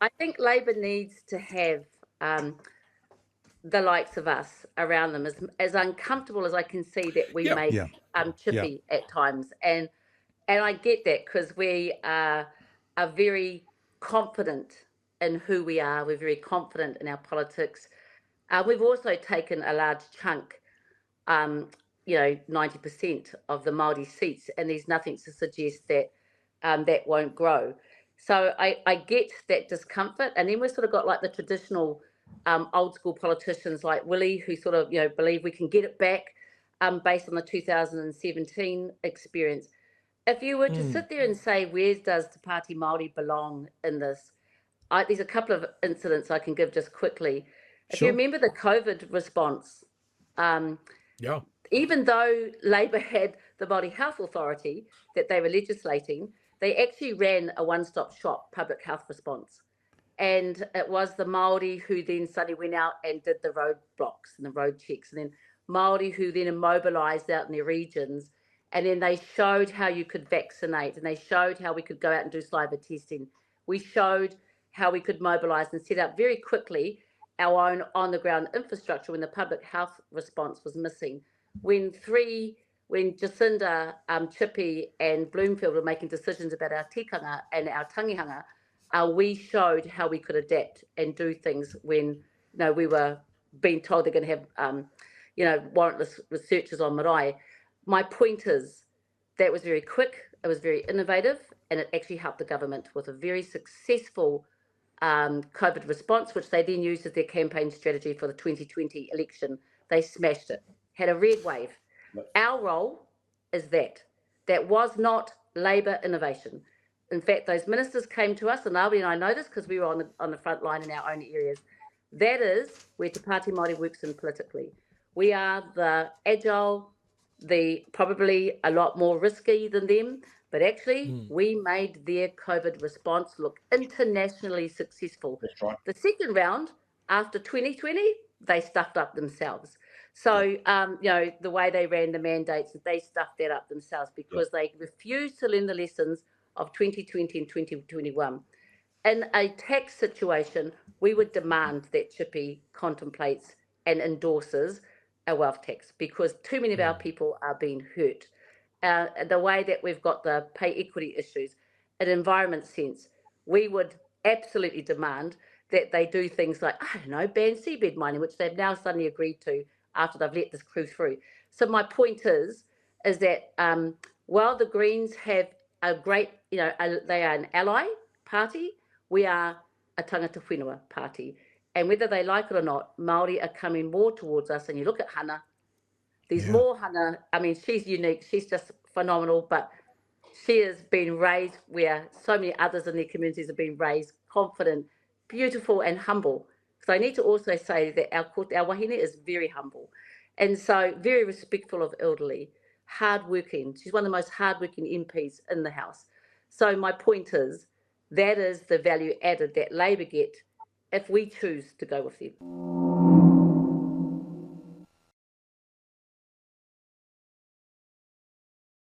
I think Labor needs to have um, the likes of us around them, as uncomfortable as I can see that we Yep. make Yeah, yeah, Chippy at times, and I get that because we are very confident in who we are. We're very confident in our politics. We've also taken a large chunk, um, 90% of the Māori seats, and there's nothing to suggest that that won't grow. So I get that discomfort, and then we've sort of got like the traditional old school politicians like Willie, who sort of believe we can get it back based on the 2017 experience. If you were to Mm. sit there and say, where does Te Paati Māori belong in this? There's a couple of incidents I can give just quickly. If you sure. remember the COVID response, um, Yeah. even though Labor had the Māori Health Authority that they were legislating, they actually ran a one-stop shop public health response. And it was the Māori who then suddenly went out and did the road blocks and the road checks, and then Māori who then immobilised out in their regions. And then they showed how you could vaccinate, and they showed how we could go out and do saliva testing. We showed how we could mobilise and set up very quickly our own on the ground infrastructure when the public health response was missing. When when Jacinda, Chippy, and Bloomfield were making decisions about our tikanga and our tangihanga, we showed how we could adapt and do things when we were being told they're going to have warrantless researchers on marae. My point is that was very quick, it was very innovative, and it actually helped the government with a very successful COVID response, which they then used as their campaign strategy for the 2020 election. They smashed it, had a red wave. Our role is that was not Labor innovation. In fact, those ministers came to us, and Awi and I know this because we were on the front line in our own areas. That is where Te Paati Māori works in politically. We are the agile, the probably a lot more risky than them, but actually Mm. we made their COVID response look internationally successful. That's right. The second round after 2020, they stuffed up themselves. Yep. So, the way they ran the mandates, they stuffed that up themselves Yep. because they refused to learn the lessons of 2020 and 2021. In a tax situation, we would demand that Chippy contemplates and endorses a wealth tax because too many of our Mm. people are being hurt. The way that we've got the pay equity issues, in environment sense, we would absolutely demand that they do things like, I don't know, ban seabed mining, which they've now suddenly agreed to after they've let this crew through. So my point is that while the Greens have a great, they are an ally party, we are a tangata whenua party. And whether they like it or not, Māori are coming more towards us. And you look at Hannah, there's Yeah, more Hannah. I mean, she's unique. She's just phenomenal. But she has been raised where so many others in their communities have been raised, confident, beautiful, and humble. So I need to also say that our wahine is very humble. And so very respectful of elderly, hardworking. She's one of the most hardworking MPs in the House. So my point is that is the value added that Labor get if we choose to go with them.